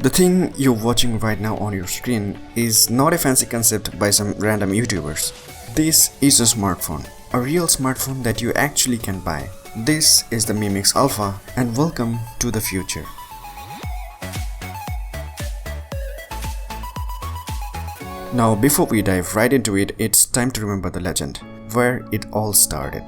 The thing you're watching right now on your screen is not a fancy concept by some random YouTubers. This is a smartphone, a real smartphone that you actually can buy. This is the Mi Mix Alpha and welcome to the future. Now before we dive right into it, it's time to remember the legend, where it all started.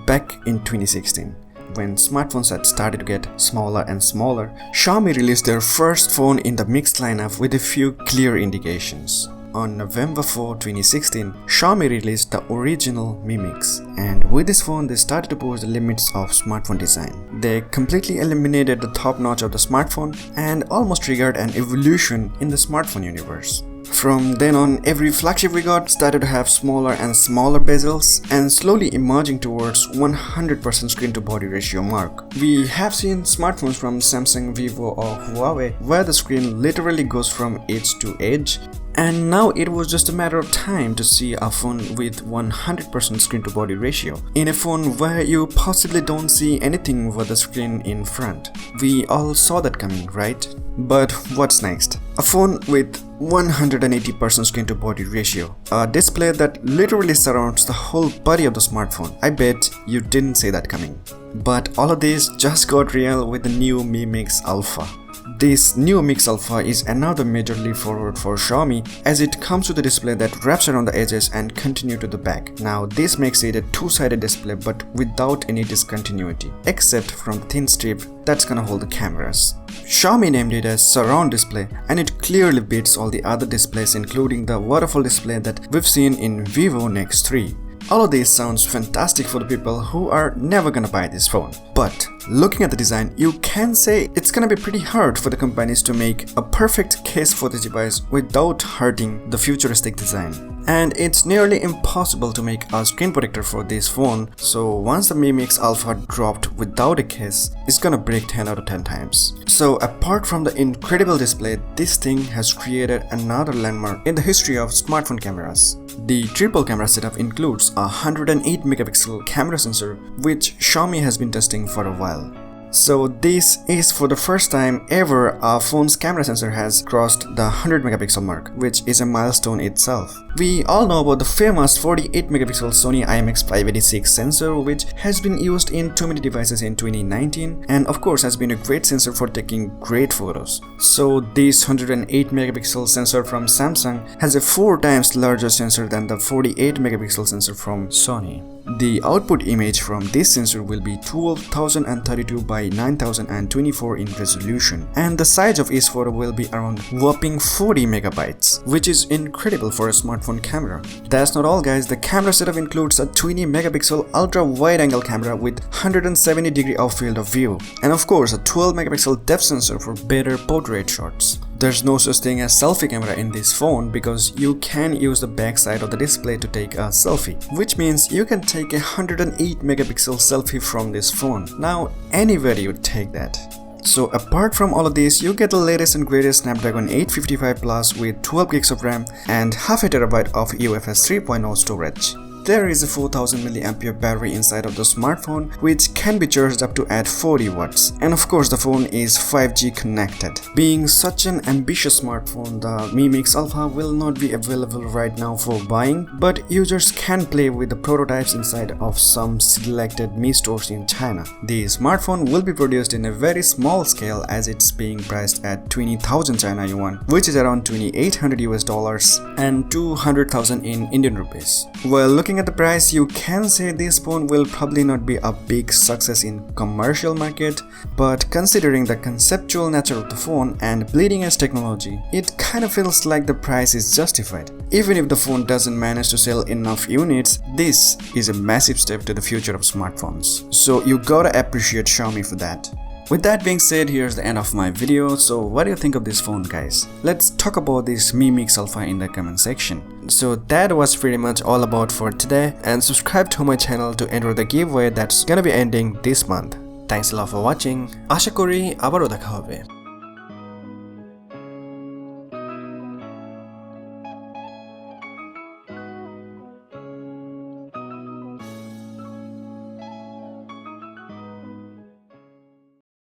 Back in 2016. When smartphones had started to get smaller and smaller, Xiaomi released their first phone in the mixed lineup with a few clear indications. On November 4, 2016, Xiaomi released the original Mi Mix, and with this phone they started to push the limits of smartphone design. They completely eliminated the top notch of the smartphone and almost triggered an evolution in the smartphone universe. From then on, every flagship we got started to have smaller and smaller bezels and slowly emerging towards 100% screen to body ratio mark. We have seen smartphones from Samsung, Vivo or Huawei where the screen literally goes from edge to edge, and now it was just a matter of time to see a phone with 100% screen to body ratio in a phone where you possibly don't see anything with the screen in front. We all saw that coming, right? But what's next? A phone with 180% screen to body ratio, a display that literally surrounds the whole body of the smartphone. I bet you didn't see that coming. But all of this just got real with the new Mi Mix Alpha. This new Mix Alpha is another major leap forward for Xiaomi as it comes with a display that wraps around the edges and continue to the back. Now this makes it a two-sided display but without any discontinuity, except from the thin strip that's gonna hold the cameras. Xiaomi named it as surround display and it clearly beats all the other displays including the waterfall display that we've seen in Vivo Nex 3. All of this sounds fantastic for the people who are never gonna buy this phone. But looking at the design, you can say it's gonna be pretty hard for the companies to make a perfect case for this device without hurting the futuristic design. And it's nearly impossible to make a screen protector for this phone, so once the Mi Mix Alpha dropped without a case, it's gonna break 10 out of 10 times. So apart from the incredible display, this thing has created another landmark in the history of smartphone cameras. The triple camera setup includes a 108 megapixel camera sensor, which Xiaomi has been testing for a while. So this is for the first time ever a phone's camera sensor has crossed the 100 megapixel mark, which is a milestone itself. We all know about the famous 48 megapixel Sony IMX586 sensor, which has been used in too many devices in 2019 and of course has been a great sensor for taking great photos. So this 108 megapixel sensor from Samsung has a 4 times larger sensor than the 48 megapixel sensor from Sony. The output image from this sensor will be 12,032 by 9,024 in resolution, and the size of each photo will be around whopping 40 megabytes, which is incredible for a smartphone camera. That's not all guys, the camera setup includes a 20 megapixel ultra wide angle camera with 170 degree of field of view, and of course a 12 megapixel depth sensor for better portrait shots. There's no such thing as selfie camera in this phone because you can use the back side of the display to take a selfie, which means you can take a 108 megapixel selfie from this phone. Now anywhere you take that. So apart from all of this, you get the latest and greatest Snapdragon 855 Plus with 12 gigs of RAM and half a terabyte of UFS 3.0 storage. There is a 4000 mAh battery inside of the smartphone which can be charged up to at 40 watts, and of course the phone is 5G connected. Being such an ambitious smartphone, the Mi Mix Alpha will not be available right now for buying, but users can play with the prototypes inside of some selected Mi stores in China. The smartphone will be produced in a very small scale as it's being priced at 20,000 China yuan, which is around $2,800 and 200,000 in Indian rupees. While looking at the price, you can say this phone will probably not be a big success in commercial market, but considering the conceptual nature of the phone and bleeding edge technology, it kind of feels like the price is justified. Even if the phone doesn't manage to sell enough units, this is a massive step to the future of smartphones. So you gotta appreciate Xiaomi for that. With that being said, here's the end of my video. So what do you think of this phone guys? Let's talk about this Mi Mix Alpha in the comment section. So that was pretty much all about for today, and subscribe to my channel to enter the giveaway that's gonna be ending this month. Thanks a lot for watching. আশা করি আবারও দেখা হবে।